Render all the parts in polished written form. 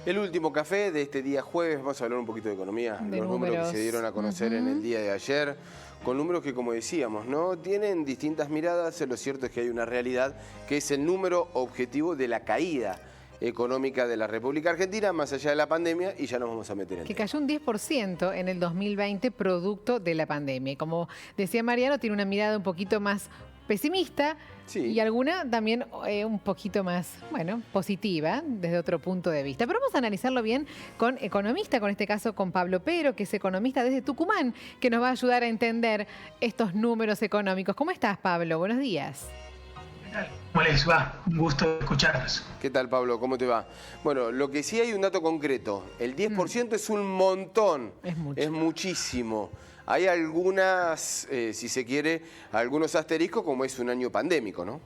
El último café de este día jueves, vamos a hablar un poquito de economía, los números que se dieron a conocer en el día de ayer, con números que, como decíamos, ¿no? Tienen distintas miradas. Lo cierto es que hay una realidad que es el número objetivo de la caída económica de la República Argentina, más allá de la pandemia, y ya nos vamos a meter en que tema. cayó un 10% en el 2020 producto de la pandemia. Y como decía Mariano, tiene una mirada un poquito más pesimista, sí, y alguna también un poquito más, bueno, positiva desde otro punto de vista. Pero vamos a analizarlo bien con economista, con este caso con Pablo Pero, que es economista desde Tucumán, que nos va a ayudar a entender estos números económicos. ¿Cómo estás, Pablo? Buenos días. ¿Qué tal? ¿Cómo les va? Un gusto escucharlos. ¿Qué tal, Pablo? ¿Cómo te va? Bueno, lo que sí hay un dato concreto. El 10% es un montón. Es mucho. Es muchísimo. Hay algunas, si se quiere, algunos asteriscos, como es un año pandémico, ¿no?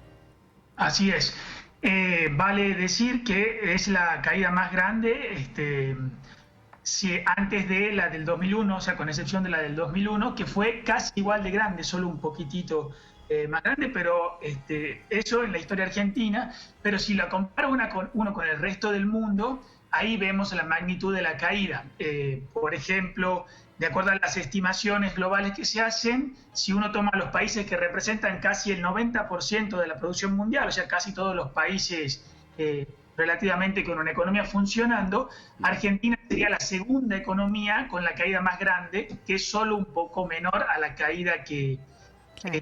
Así es. Vale decir que es la caída más grande si antes de la del 2001, o sea, con excepción de la del 2001, que fue casi igual de grande, solo un poquitito más grande, pero eso en la historia argentina. Pero si la compara uno con el resto del mundo, ahí vemos la magnitud de la caída. Por ejemplo, de acuerdo a las estimaciones globales que se hacen, si uno toma los países que representan casi el 90% de la producción mundial, o sea, casi todos los países relativamente con una economía funcionando, Argentina sería la segunda economía con la caída más grande, que es solo un poco menor a la caída que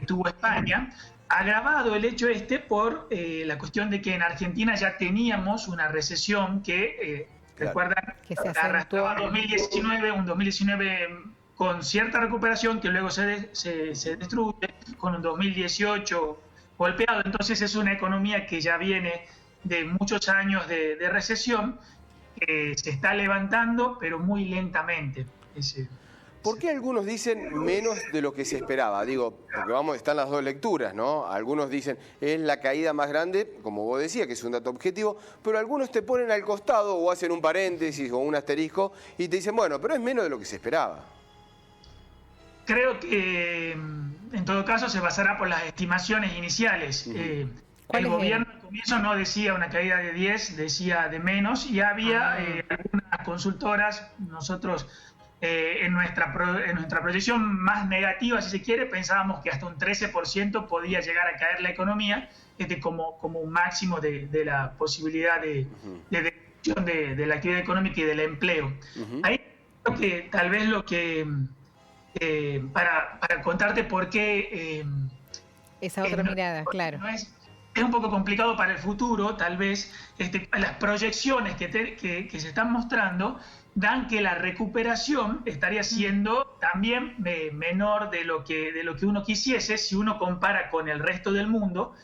tuvo España. Agravado el hecho por la cuestión de que en Argentina ya teníamos una recesión que, recuerdan, que se arrastraba 2019, un 2019 con cierta recuperación que luego se destruye, con un 2018 golpeado. Entonces es una economía que ya viene de muchos años de recesión, que se está levantando, pero muy lentamente. ¿Por qué algunos dicen menos de lo que se esperaba? Digo, porque están las dos lecturas, ¿no? Algunos dicen es la caída más grande, como vos decías, que es un dato objetivo, pero algunos te ponen al costado o hacen un paréntesis o un asterisco y te dicen, bueno, pero es menos de lo que se esperaba. Creo que en todo caso se basará por las estimaciones iniciales. El gobierno al comienzo no decía una caída de 10, decía de menos, y había algunas consultoras, nosotros en nuestra proyección más negativa, si se quiere, pensábamos que hasta un 13% podía llegar a caer la economía, como un máximo de la posibilidad de destrucción de la actividad económica y del empleo. Ahí creo que tal vez lo que, para contarte por qué... esa otra mirada, claro. Es un poco complicado para el futuro, tal vez las proyecciones que se están mostrando dan que la recuperación estaría siendo también menor de lo que uno quisiese. Si uno compara con el resto del mundo,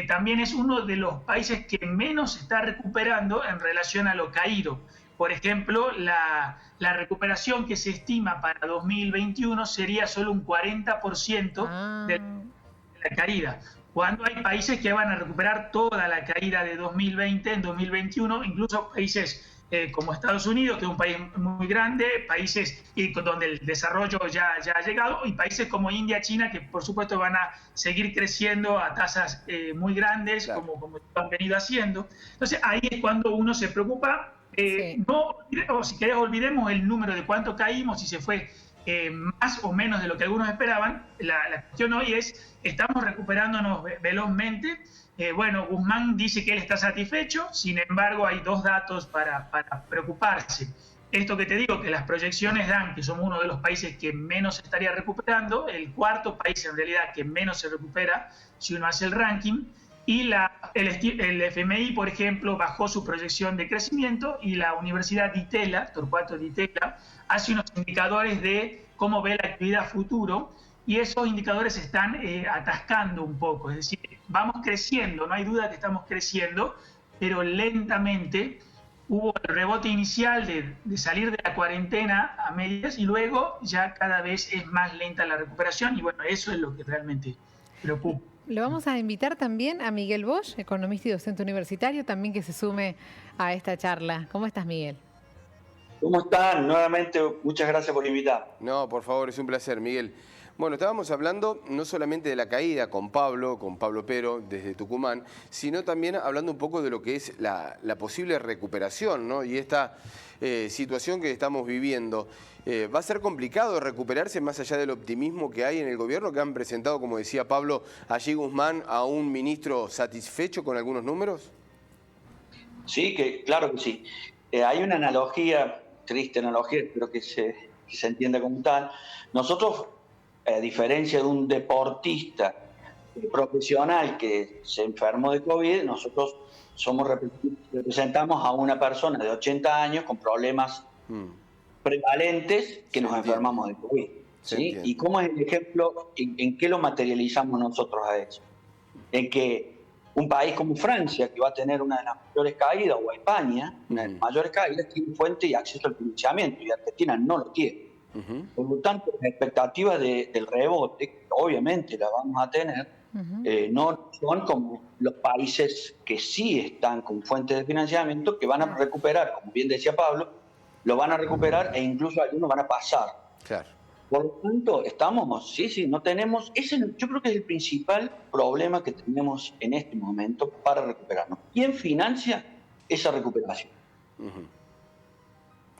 también es uno de los países que menos se está recuperando en relación a lo caído. Por ejemplo, la recuperación que se estima para 2021 sería solo un 40% de la caída, cuando hay países que van a recuperar toda la caída de 2020 en 2021, incluso países como Estados Unidos, que es un país muy grande, países donde el desarrollo ya ha llegado, y países como India, China, que por supuesto van a seguir creciendo a tasas muy grandes, claro, como han venido haciendo. Entonces ahí es cuando uno se preocupa. No, o si querés, olvidemos el número de cuánto caímos, si se fue más o menos de lo que algunos esperaban. La cuestión hoy es, estamos recuperándonos velozmente. Bueno, Guzmán dice que él está satisfecho, sin embargo hay dos datos para preocuparse. Esto que te digo, que las proyecciones dan que somos uno de los países que menos se estaría recuperando, el cuarto país en realidad que menos se recupera si uno hace el ranking, y el FMI, por ejemplo, bajó su proyección de crecimiento, y la Universidad de Itela, Torcuato Di Tella, hace unos indicadores de cómo ve la actividad futuro, y esos indicadores se están atascando un poco. Es decir, vamos creciendo, no hay duda que estamos creciendo, pero lentamente. Hubo el rebote inicial de salir de la cuarentena a medias, y luego ya cada vez es más lenta la recuperación, y bueno, eso es lo que realmente preocupa. Lo vamos a invitar también a Miguel Bosch, economista y docente universitario, también que se sume a esta charla. ¿Cómo estás, Miguel? ¿Cómo están? Nuevamente, muchas gracias por invitar. No, por favor, es un placer, Miguel. Bueno, estábamos hablando no solamente de la caída con Pablo Pero, desde Tucumán, sino también hablando un poco de lo que es la posible recuperación, ¿no? Y esta situación que estamos viviendo. ¿Va a ser complicado recuperarse más allá del optimismo que hay en el gobierno, que han presentado, como decía Pablo, allí Guzmán, a un ministro satisfecho con algunos números? Sí, claro que sí. Hay una analogía, triste analogía, espero que se entienda como tal. Nosotros, a diferencia de un deportista profesional que se enfermó de COVID, nosotros representamos a una persona de 80 años con problemas prevalentes que nos enfermamos de COVID. ¿Sí? ¿Y cómo es el ejemplo? ¿En qué lo materializamos nosotros a eso? En que un país como Francia, que va a tener una de las mayores caídas, o España, una de las mayores caídas, tiene fuente y acceso al financiamiento, y Argentina no lo tiene. Por lo tanto, las expectativas del rebote, que obviamente las vamos a tener, no son como los países que sí están con fuentes de financiamiento, que van a recuperar, como bien decía Pablo, lo van a recuperar e incluso algunos van a pasar. Claro. Por lo tanto, no tenemos, yo creo que es el principal problema que tenemos en este momento para recuperarnos. ¿Quién financia esa recuperación?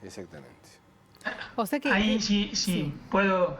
Exactamente. O sea que ahí sí puedo,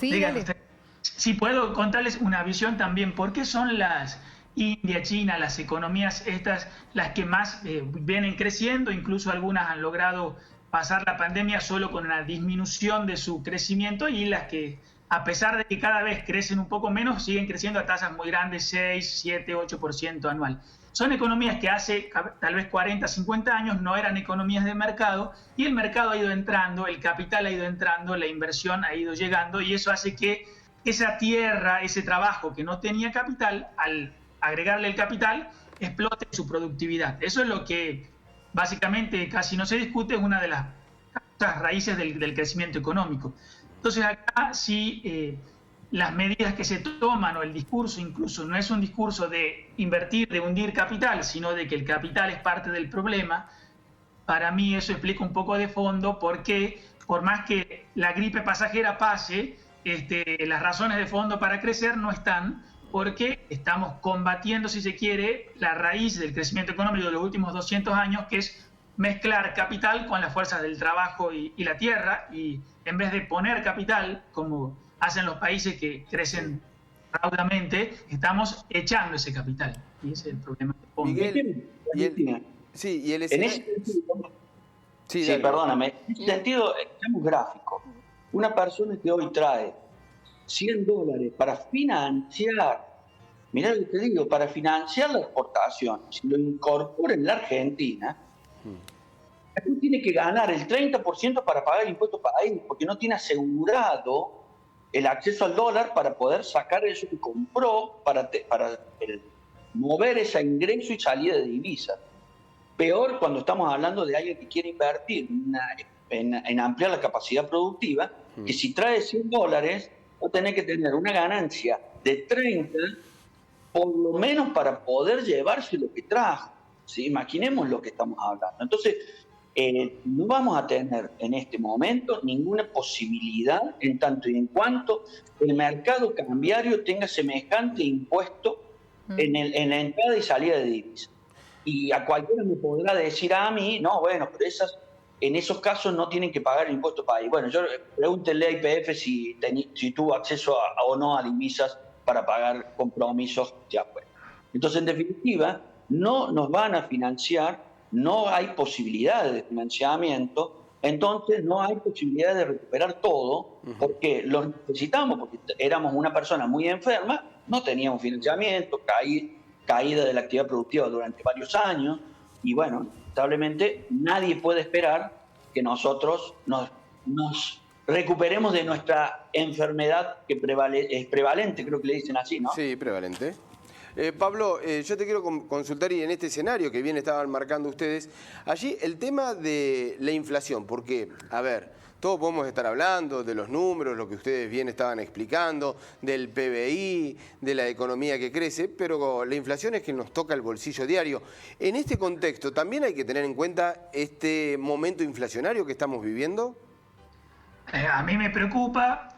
díganme usted. Sí puedo contarles una visión también, porque son las India, China, las economías estas las que más vienen creciendo, incluso algunas han logrado pasar la pandemia solo con una disminución de su crecimiento, y las que, a pesar de que cada vez crecen un poco menos, siguen creciendo a tasas muy grandes, 6, 7, 8% anual. Son economías que hace tal vez 40, 50 años no eran economías de mercado, y el mercado ha ido entrando, el capital ha ido entrando, la inversión ha ido llegando, y eso hace que esa tierra, ese trabajo que no tenía capital, al agregarle el capital, explote su productividad. Eso es lo que básicamente casi no se discute, es una de las raíces del crecimiento económico. Entonces acá sí las medidas que se toman, o el discurso incluso, no es un discurso de invertir, de hundir capital, sino de que el capital es parte del problema. Para mí eso explica un poco de fondo porque, por más que la gripe pasajera pase, las razones de fondo para crecer no están, porque estamos combatiendo, si se quiere, la raíz del crecimiento económico de los últimos 200 años, que es mezclar capital con las fuerzas del trabajo y la tierra, y en vez de poner capital, como hacen los países que crecen raudamente, estamos echando ese capital. Y ese es el problema. Miguel, perdóname. En ese sentido, echamos gráfico. Una persona que hoy trae $100 para financiar, mirá lo que te digo, para financiar la exportación, si lo incorpora en la Argentina, después tiene que ganar el 30% para pagar el impuesto país, porque no tiene asegurado el acceso al dólar para poder sacar eso que compró, para mover ese ingreso y salida de divisas. Peor cuando estamos hablando de alguien que quiere invertir en ampliar la capacidad productiva, que si trae $100, va a tener que tener una ganancia de 30, por lo menos para poder llevarse lo que trajo. ¿Sí? Imaginemos lo que estamos hablando. Entonces, no vamos a tener en este momento ninguna posibilidad en tanto y en cuanto el mercado cambiario tenga semejante impuesto en la entrada y salida de divisas. Y a cualquiera me podrá decir a mí, no, bueno, pero en esos casos no tienen que pagar el impuesto país. Bueno, yo pregúntenle a YPF si tuvo acceso o no a divisas para pagar compromisos de afuera. Entonces, en definitiva, no nos van a financiar, no hay posibilidades de financiamiento, entonces no hay posibilidad de recuperar todo, porque lo necesitamos, porque éramos una persona muy enferma, no teníamos financiamiento, caída de la actividad productiva durante varios años, y bueno, lamentablemente nadie puede esperar que nosotros nos recuperemos de nuestra enfermedad que es prevalente, creo que le dicen así, ¿no? Sí, prevalente. Pablo, yo te quiero consultar, y en este escenario que bien estaban marcando ustedes, allí el tema de la inflación, porque, a ver, todos podemos estar hablando de los números, lo que ustedes bien estaban explicando, del PBI, de la economía que crece, pero la inflación es que nos toca el bolsillo diario. En este contexto, ¿también hay que tener en cuenta este momento inflacionario que estamos viviendo? A mí me preocupa,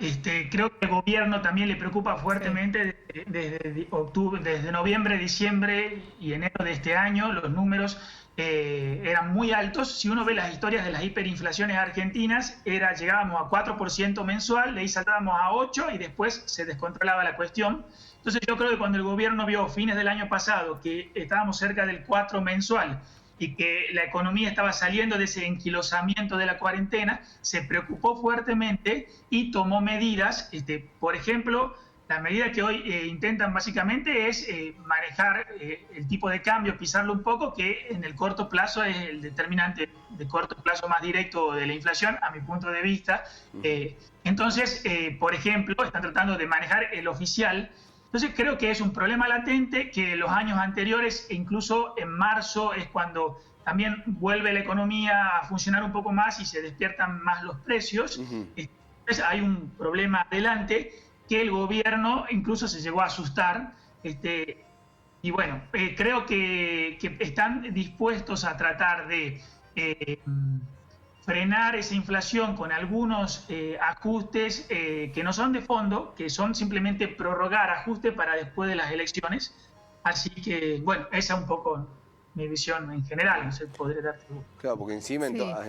creo que el gobierno también le preocupa fuertemente desde noviembre, diciembre y enero de este año. Los números eran muy altos. Si uno ve las historias de las hiperinflaciones argentinas, llegábamos a 4% mensual, de ahí saltábamos a 8% y después se descontrolaba la cuestión. Entonces yo creo que cuando el gobierno vio fines del año pasado que estábamos cerca del 4% mensual y que la economía estaba saliendo de ese enquilosamiento de la cuarentena, se preocupó fuertemente y tomó medidas. Por ejemplo, la medida que hoy intentan básicamente es manejar el tipo de cambio, pisarlo un poco, que en el corto plazo es el determinante de corto plazo más directo de la inflación, a mi punto de vista. Entonces, por ejemplo, están tratando de manejar el oficial. Entonces creo que es un problema latente que los años anteriores, incluso en marzo, es cuando también vuelve la economía a funcionar un poco más y se despiertan más los precios. Entonces hay un problema adelante que el gobierno incluso se llegó a asustar. Y bueno, creo que están dispuestos a tratar de frenar esa inflación con algunos ajustes que no son de fondo, que son simplemente prorrogar ajustes para después de las elecciones. Así que, bueno, esa es un poco mi visión en general, no sé, podría darte. Claro, porque encima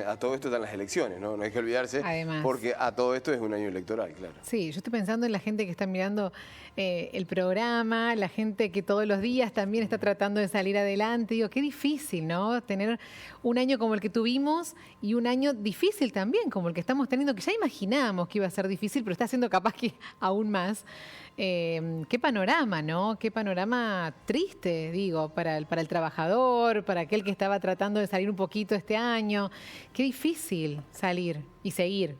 a todo esto están las elecciones, ¿no? No hay que olvidarse, además, porque a todo esto es un año electoral, claro. Sí, yo estoy pensando en la gente que está mirando el programa, la gente que todos los días también está tratando de salir adelante. Digo, qué difícil, ¿no? Tener un año como el que tuvimos y un año difícil también, como el que estamos teniendo, que ya imaginábamos que iba a ser difícil, pero está siendo capaz que aún más. Qué panorama, ¿no? Qué panorama triste, digo, para el trabajador, para aquel que estaba tratando de salir un poquito este año. Qué difícil salir y seguir.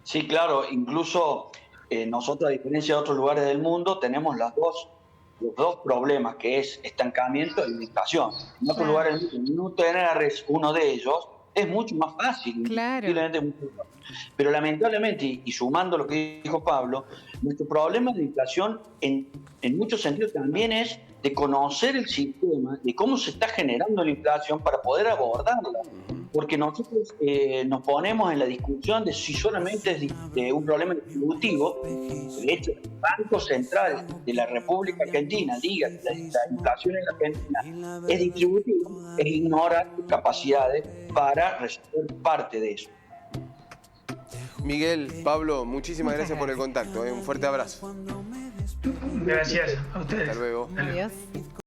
Sí, claro, incluso nosotros, a diferencia de otros lugares del mundo, tenemos los dos problemas, que es estancamiento y inflación. En otros lugares del mundo, no tener uno de ellos es mucho más fácil. Claro. Pero lamentablemente, y sumando lo que dijo Pablo, nuestro problema de inflación en muchos sentidos también es de conocer el sistema, de cómo se está generando la inflación para poder abordarla. Porque nosotros nos ponemos en la discusión de si solamente es de un problema distributivo. De hecho, el Banco Central de la República Argentina diga que la inflación en la Argentina es distributiva, es ignorar sus capacidades para resolver parte de eso. Miguel, Pablo, muchísimas gracias por el contacto. Un fuerte abrazo. Gracias a ustedes. Hasta luego. Adiós.